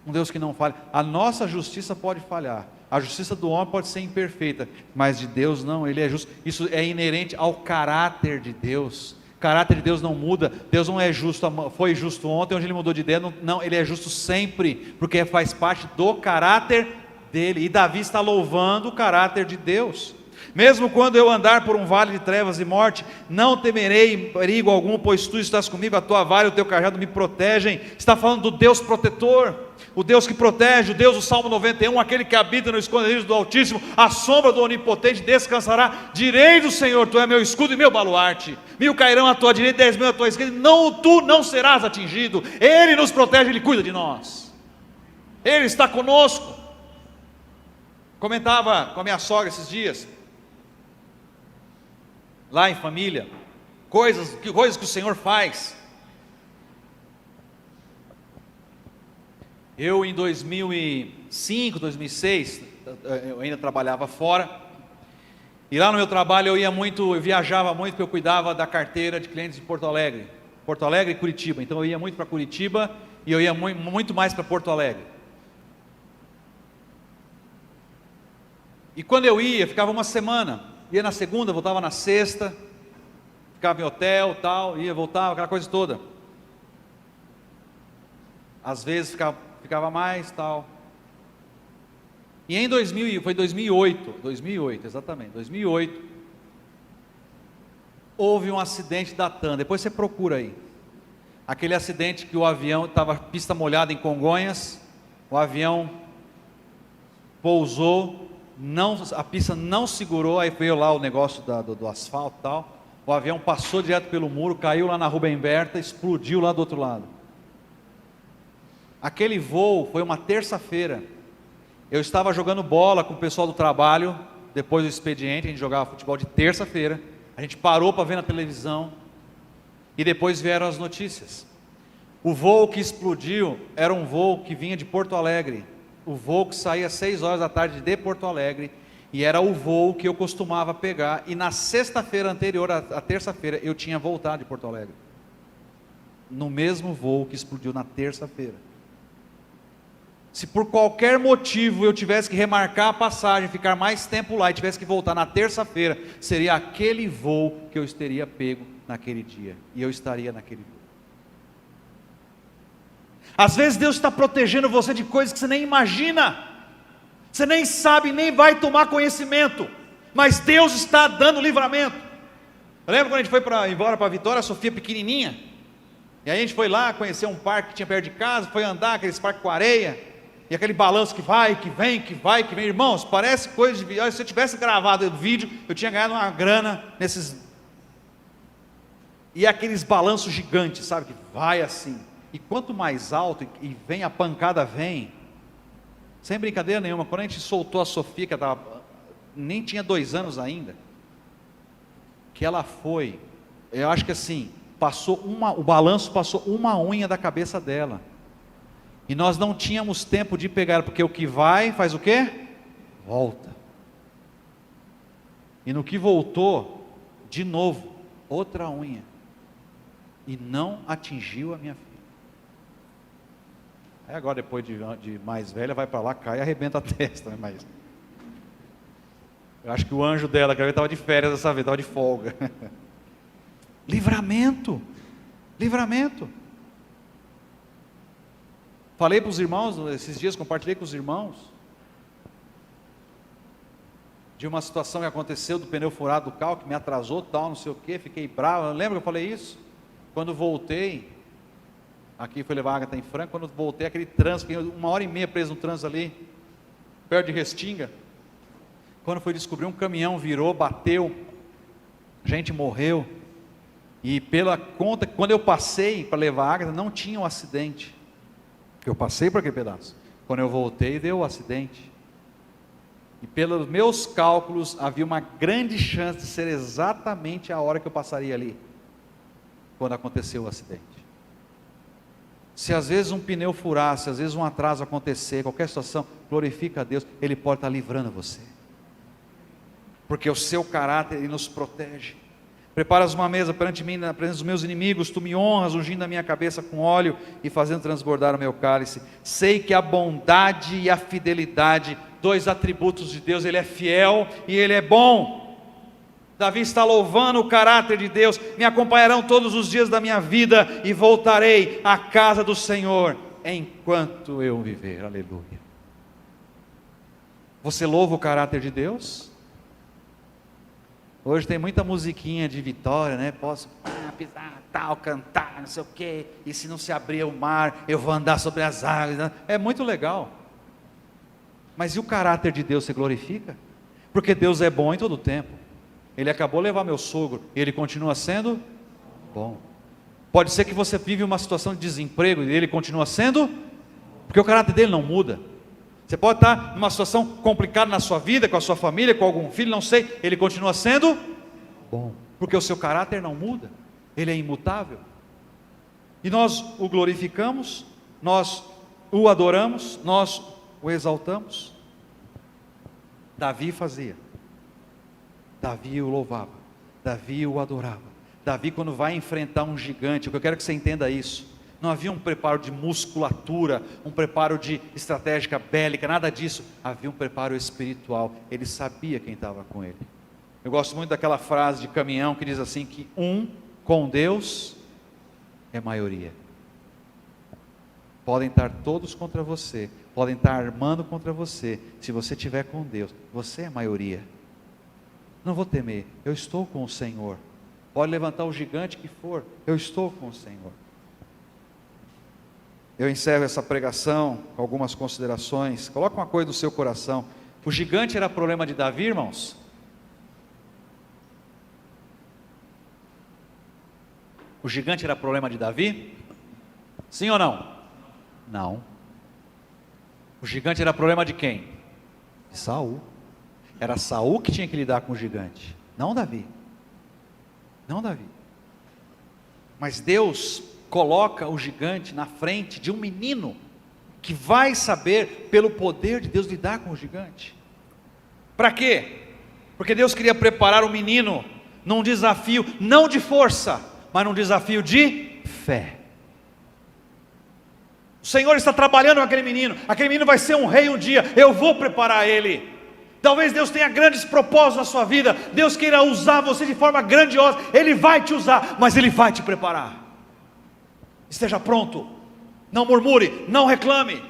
um Deus que não falha. A nossa justiça pode falhar, a justiça do homem pode ser imperfeita, mas de Deus não, Ele é justo. Isso é inerente ao caráter de Deus. O caráter de Deus não muda. Deus não é justo, foi justo ontem, hoje Ele mudou de ideia. Não, Ele é justo sempre, porque faz parte do caráter dEle. E Davi está louvando o caráter de Deus. Mesmo quando eu andar por um vale de trevas e morte, não temerei perigo algum, pois tu estás comigo, a tua vara e o teu cajado me protegem. Está falando do Deus protetor, o Deus que protege, o Deus do Salmo 91, aquele que habita no esconderijo do Altíssimo, a sombra do Onipotente descansará. Direi do Senhor, tu és meu escudo e meu baluarte. 1000 cairão à tua direita, 10.000 à tua esquerda, tu não serás atingido. Ele nos protege, Ele cuida de nós, Ele está conosco. Comentava com a minha sogra esses dias, lá em família, coisas que o Senhor faz. Eu em 2005, 2006, eu ainda trabalhava fora, e lá no meu trabalho eu viajava muito, porque eu cuidava da carteira de clientes de Porto Alegre e Curitiba. Então eu ia muito para Curitiba, e eu ia muito mais para Porto Alegre. E quando eu ia, ficava uma semana, ia na segunda, voltava na sexta, ficava em hotel, tal, ia, voltava, aquela coisa toda. Às vezes ficava mais, tal. E em 2008, exatamente, 2008, houve um acidente da TAM. Depois você procura aí. Aquele acidente que o avião estava pista molhada em Congonhas, o avião pousou, a pista não segurou, aí veio lá o negócio do asfalto e tal, o avião passou direto pelo muro, caiu lá na Rubem Berta, explodiu lá do outro lado. Aquele voo foi uma terça-feira, eu estava jogando bola com o pessoal do trabalho, depois do expediente, a gente jogava futebol de terça-feira, a gente parou para ver na televisão, e depois vieram as notícias. O voo que explodiu era um voo que vinha de Porto Alegre, o voo que saía às 6 horas da tarde de Porto Alegre, e era o voo que eu costumava pegar, e na sexta-feira anterior à terça-feira, eu tinha voltado de Porto Alegre, no mesmo voo que explodiu na terça-feira. Se por qualquer motivo eu tivesse que remarcar a passagem, ficar mais tempo lá, e tivesse que voltar na terça-feira, seria aquele voo que eu teria pego naquele dia, e eu estaria naquele voo. Às vezes Deus está protegendo você de coisas que você nem imagina, você nem sabe, nem vai tomar conhecimento, mas Deus está dando livramento. Eu lembro quando a gente foi embora para Vitória, a Sofia pequenininha, e aí a gente foi lá conhecer um parque que tinha perto de casa, foi andar aqueles parques com areia, e aquele balanço que vai, que vem, que vai, que vem. Irmãos, parece coisa de... Se eu tivesse gravado o vídeo, eu tinha ganhado uma grana nesses... E aqueles balanços gigantes, sabe, que vai assim. E quanto mais alto, e vem a pancada, vem, sem brincadeira nenhuma, quando a gente soltou a Sofia, que ela nem tinha 2 anos ainda, que ela foi, eu acho que assim, o balanço passou uma unha da cabeça dela, e nós não tínhamos tempo de pegar, porque o que vai, faz o quê? volta. E no que voltou, de novo, outra unha. E não atingiu a minha filha. Aí agora, depois de mais velha, vai para lá, cai e arrebenta a testa, né? Mas eu acho que o anjo dela, que estava de férias dessa vez, estava de folga. Livramento. Livramento. Falei para os irmãos, esses dias compartilhei com os irmãos, de uma situação que aconteceu do pneu furado do carro, que me atrasou, tal, não sei o que, fiquei bravo. Lembra que eu falei isso? Quando voltei, aqui fui levar a Agatha em Franca, quando voltei, aquele trânsito, fiquei 1h30 preso no trânsito ali, perto de Restinga. Quando fui descobrir, um caminhão virou, bateu, gente morreu. E pela conta, quando eu passei para levar a Agatha, não tinha um acidente. Eu passei por aquele pedaço. Quando eu voltei, deu o acidente. E pelos meus cálculos, havia uma grande chance de ser exatamente a hora que eu passaria ali, quando aconteceu o acidente. Se às vezes um pneu furar, se às vezes um atraso acontecer, qualquer situação, glorifica a Deus, Ele pode estar livrando você. Porque o seu caráter, Ele nos protege. Preparas uma mesa perante mim, na presença dos meus inimigos, Tu me honras, ungindo a minha cabeça com óleo e fazendo transbordar o meu cálice. Sei que a bondade e a fidelidade, dois atributos de Deus, Ele é fiel e Ele é bom. Davi está louvando o caráter de Deus. Me acompanharão todos os dias da minha vida e voltarei à casa do Senhor enquanto eu viver. Aleluia. Você louva o caráter de Deus? Hoje tem muita musiquinha de vitória, né? Posso pisar, tal, cantar, não sei o quê. E se não se abrir o mar, eu vou andar sobre as águas, né? É muito legal. Mas e o caráter de Deus se glorifica? Porque Deus é bom em todo o tempo. Ele acabou de levar meu sogro, e Ele continua sendo bom. Pode ser que você vive uma situação de desemprego, e Ele continua sendo, porque o caráter dele não muda. Você pode estar numa situação complicada na sua vida, com a sua família, com algum filho, não sei, Ele continua sendo bom, porque o seu caráter não muda, Ele é imutável. E nós o glorificamos, nós o adoramos, nós o exaltamos. Davi fazia, Davi o louvava, Davi o adorava. Davi, quando vai enfrentar um gigante, eu quero que você entenda isso, não havia um preparo de musculatura, um preparo de estratégia bélica, nada disso. Havia um preparo espiritual. Ele sabia quem estava com ele. Eu gosto muito daquela frase de caminhão que diz assim, que com Deus é maioria. Podem estar todos contra você, podem estar armando contra você. Se você estiver com Deus, você é maioria. Não vou temer, eu estou com o Senhor. Pode levantar o gigante que for, eu estou com o Senhor. Eu encerro essa pregação com algumas considerações. Coloque uma coisa no seu coração. O gigante era problema de Davi, irmãos? O gigante era problema de Davi? Sim ou não? Não. O gigante era problema de quem? De Saul. Era Saul que tinha que lidar com o gigante, não Davi. Não Davi. Mas Deus coloca o gigante na frente de um menino que vai saber, pelo poder de Deus, lidar com o gigante. Para quê? Porque Deus queria preparar o menino num desafio, não de força, mas num desafio de fé. O Senhor está trabalhando com aquele menino vai ser um rei um dia, eu vou preparar ele. Talvez Deus tenha grandes propósitos na sua vida, Deus queira usar você de forma grandiosa, Ele vai te usar, mas Ele vai te preparar. Esteja pronto, não murmure, não reclame. O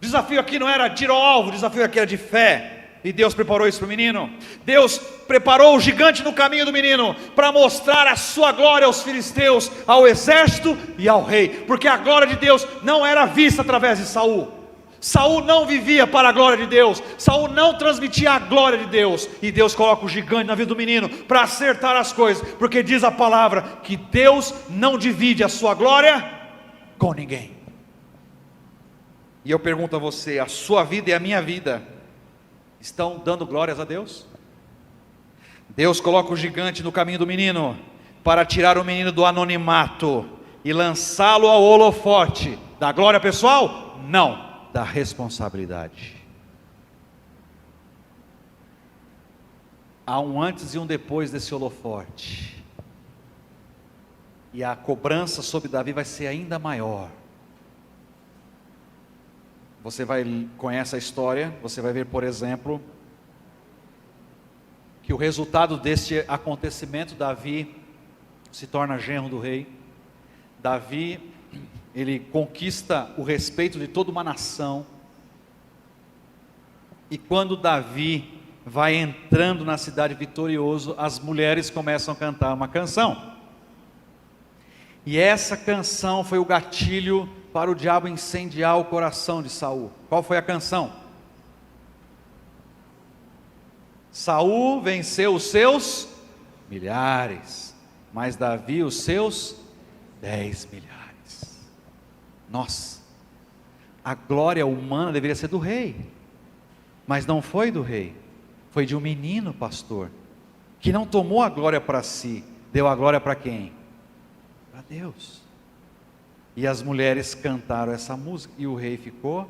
desafio aqui não era tiro ao alvo, o desafio aqui era de fé. E Deus preparou isso para o menino. Deus preparou o gigante no caminho do menino, para mostrar a sua glória aos filisteus, ao exército e ao rei. Porque a glória de Deus não era vista através de Saul. Saul não vivia para a glória de Deus, Saul não transmitia a glória de Deus, e Deus coloca o gigante na vida do menino, para acertar as coisas, porque diz a palavra, que Deus não divide a sua glória com ninguém. E eu pergunto a você, a sua vida e a minha vida, estão dando glórias a Deus? Deus coloca o gigante no caminho do menino, para tirar o menino do anonimato, e lançá-lo ao holofote, da glória pessoal? Não, da responsabilidade. há um antes e um depois desse holofote. E a cobrança sobre Davi vai ser ainda maior. Você conhece a história, você vai ver, por exemplo, que o resultado deste acontecimento, Davi se torna genro do rei. Davi, ele conquista o respeito de toda uma nação. E quando Davi vai entrando na cidade vitorioso, as mulheres começam a cantar uma canção. E essa canção foi o gatilho para o diabo incendiar o coração de Saul. Qual foi a canção? Saul venceu os seus milhares, mas Davi os seus 10 milhares. Nossa, a glória humana deveria ser do rei, mas não foi do rei, foi de um menino pastor, que não tomou a glória para si, deu a glória para quem? Para Deus. E as mulheres cantaram essa música, e o rei ficou.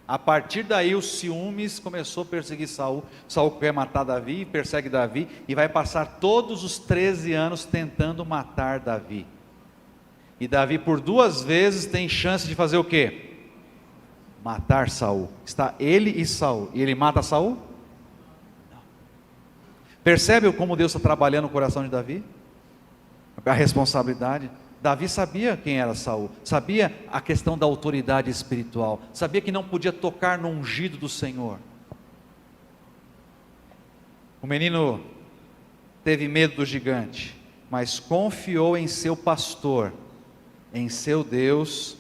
A partir daí os ciúmes começou a perseguir Saul. Saul quer matar Davi, persegue Davi, e vai passar todos os 13 anos tentando matar Davi. E Davi por 2 vezes tem chance de fazer o quê? Matar Saul. Está ele e Saul, e ele mata Saul? Não. Percebe como Deus está trabalhando no coração de Davi? A responsabilidade. Davi sabia quem era Saul, sabia a questão da autoridade espiritual, sabia que não podia tocar no ungido do Senhor. O menino teve medo do gigante, mas confiou em seu pastor, em seu Deus,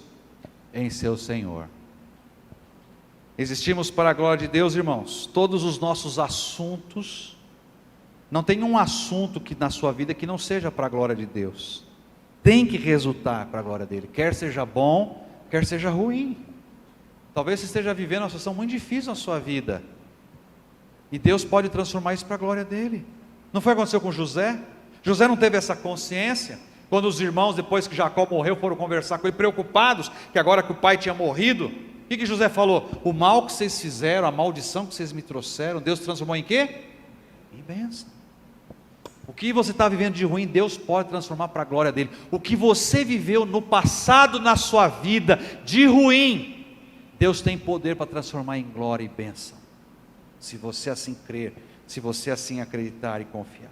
em seu Senhor. Existimos para a glória de Deus, irmãos. Todos os nossos assuntos, não tem um assunto que na sua vida que não seja para a glória de Deus. Tem que resultar para a glória dele, quer seja bom, quer seja ruim. Talvez você esteja vivendo uma situação muito difícil na sua vida, e Deus pode transformar isso para a glória dele. Não foi o que aconteceu com José? José não teve essa consciência, quando os irmãos, depois que Jacó morreu, foram conversar com ele, preocupados, que agora que o pai tinha morrido, o que José falou? O mal que vocês fizeram, a maldição que vocês me trouxeram, Deus transformou em quê? Em bênção. O que você está vivendo de ruim, Deus pode transformar para a glória dele. O que você viveu no passado na sua vida de ruim, Deus tem poder para transformar em glória e bênção, se você assim crer, se você assim acreditar e confiar.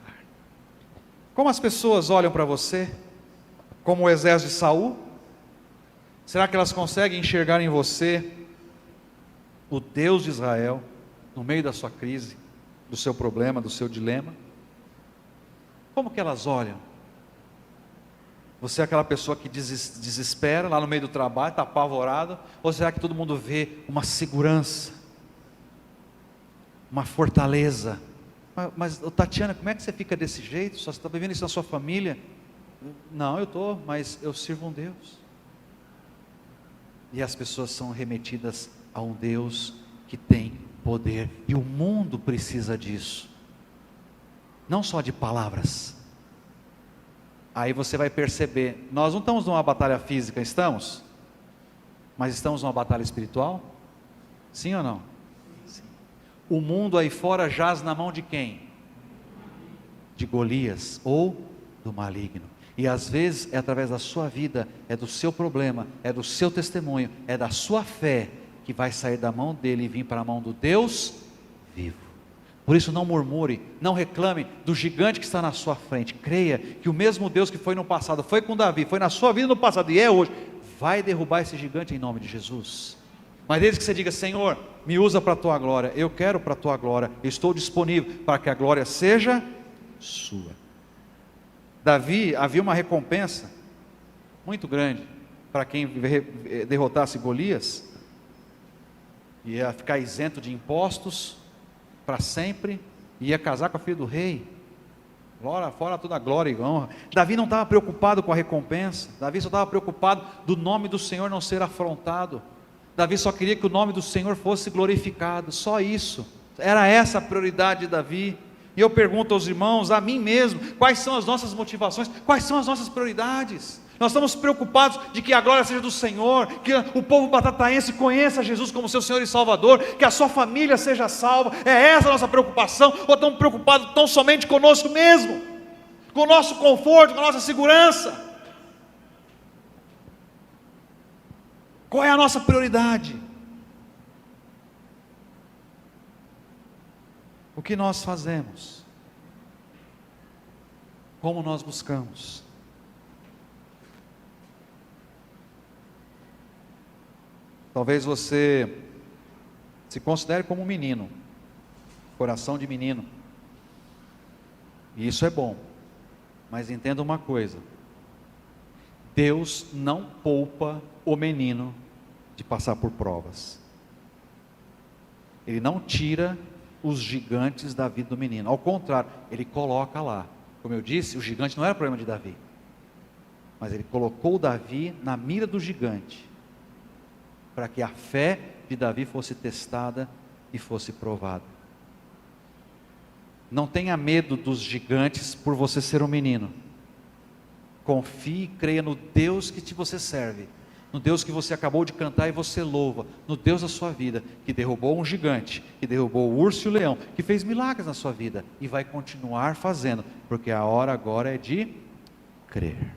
Como as pessoas olham para você? Como o exército de Saul? Será que elas conseguem enxergar em você o Deus de Israel, no meio da sua crise, do seu problema, do seu dilema? Como que elas olham? Você é aquela pessoa que desespera lá no meio do trabalho, está apavorado? Ou será que todo mundo vê uma segurança, uma fortaleza? Mas Tatiana, como é que você fica desse jeito? Só você está vivendo isso na sua família? Não, eu estou, mas eu sirvo um Deus. E as pessoas são remetidas a um Deus que tem poder, e o mundo precisa disso. Não só de palavras. Aí você vai perceber, nós não estamos numa batalha física, estamos? Mas estamos numa batalha espiritual? Sim ou não? Sim. O mundo aí fora jaz na mão de quem? De Golias, ou do maligno. E às vezes é através da sua vida, é do seu problema, é do seu testemunho, é da sua fé, que vai sair da mão dele e vir para a mão do Deus vivo. Por isso não murmure, não reclame do gigante que está na sua frente. Creia que o mesmo Deus que foi no passado, foi com Davi, foi na sua vida no passado e é hoje, vai derrubar esse gigante em nome de Jesus. Mas desde que você diga: Senhor, me usa para a tua glória, eu quero para a tua glória, eu estou disponível para que a glória seja sua. Davi, havia uma recompensa muito grande para quem derrotasse Golias, ia ficar isento de impostos para sempre, ia casar com a filha do rei, glória, fora toda a glória e honra. Davi não estava preocupado com a recompensa, Davi só estava preocupado do nome do Senhor não ser afrontado. Davi só queria que o nome do Senhor fosse glorificado, só isso, era essa a prioridade de Davi. E eu pergunto aos irmãos, a mim mesmo, quais são as nossas motivações, quais são as nossas prioridades? Nós estamos preocupados de que a glória seja do Senhor, que o povo batataense conheça Jesus como seu Senhor e Salvador, que a sua família seja salva. É essa a nossa preocupação? Ou estamos preocupados tão somente conosco mesmo, com o nosso conforto, com a nossa segurança? Qual é a nossa prioridade? O que nós fazemos? Como nós buscamos? Talvez você se considere como um menino, coração de menino, e isso é bom, mas entenda uma coisa: Deus não poupa o menino de passar por provas. Ele não tira os gigantes da vida do menino, ao contrário, Ele coloca lá. Como eu disse, o gigante não era problema de Davi, mas Ele colocou Davi na mira do gigante, para que a fé de Davi fosse testada e fosse provada. Não tenha medo dos gigantes por você ser um menino. Confie e creia no Deus que você serve, no Deus que você acabou de cantar e você louva, no Deus da sua vida, que derrubou um gigante, que derrubou o urso e o leão, que fez milagres na sua vida e vai continuar fazendo, porque a hora agora é de crer.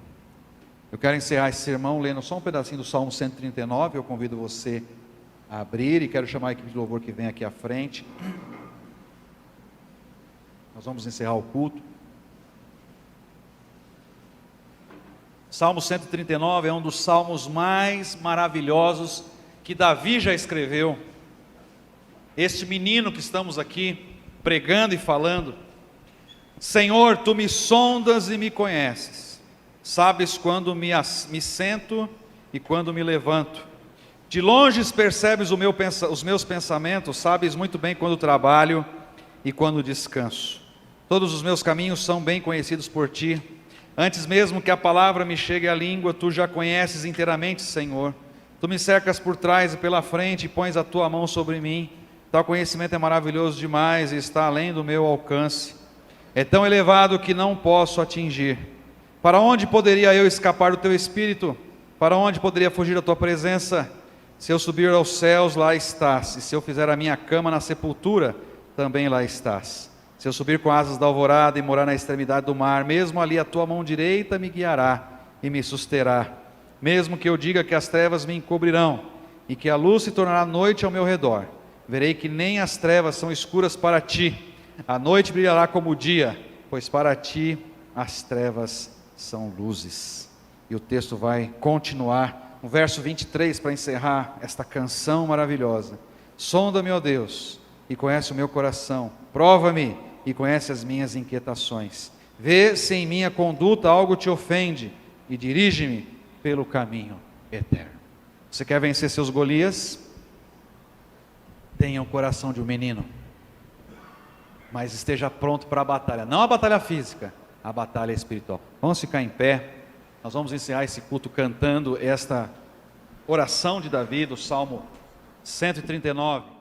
Eu quero encerrar esse sermão lendo só um pedacinho do Salmo 139, eu convido você a abrir e quero chamar a equipe de louvor que vem aqui à frente. Nós vamos encerrar o culto. Salmo 139 é um dos salmos mais maravilhosos que Davi já escreveu. Este menino que estamos aqui pregando e falando: Senhor, Tu me sondas e me conheces. Sabes quando me sento e quando me levanto. De longe percebes os meus pensamentos, sabes muito bem quando trabalho e quando descanso. Todos os meus caminhos são bem conhecidos por Ti. Antes mesmo que a palavra me chegue à língua, Tu já conheces inteiramente, Senhor. Tu me cercas por trás e pela frente e pões a Tua mão sobre mim. Tal conhecimento é maravilhoso demais e está além do meu alcance. É tão elevado que não posso atingir. Para onde poderia eu escapar do Teu Espírito? Para onde poderia fugir da Tua presença? Se eu subir aos céus, lá estás. E se eu fizer a minha cama na sepultura, também lá estás. Se eu subir com asas da alvorada e morar na extremidade do mar, mesmo ali a Tua mão direita me guiará e me susterá. Mesmo que eu diga que as trevas me encobrirão e que a luz se tornará noite ao meu redor, verei que nem as trevas são escuras para Ti. A noite brilhará como o dia, pois para Ti as trevas são luzes. E o texto vai continuar no verso 23 para encerrar esta canção maravilhosa. Sonda-me, ó Deus, e conhece o meu coração. Prova-me e conhece as minhas inquietações. Vê se em minha conduta algo Te ofende e dirige-me pelo caminho eterno. Você quer vencer seus Golias? Tenha o coração de um menino, mas esteja pronto para a batalha. Não a batalha física, a batalha espiritual. Vamos ficar em pé. Nós vamos encerrar esse culto cantando esta oração de Davi, do Salmo 139.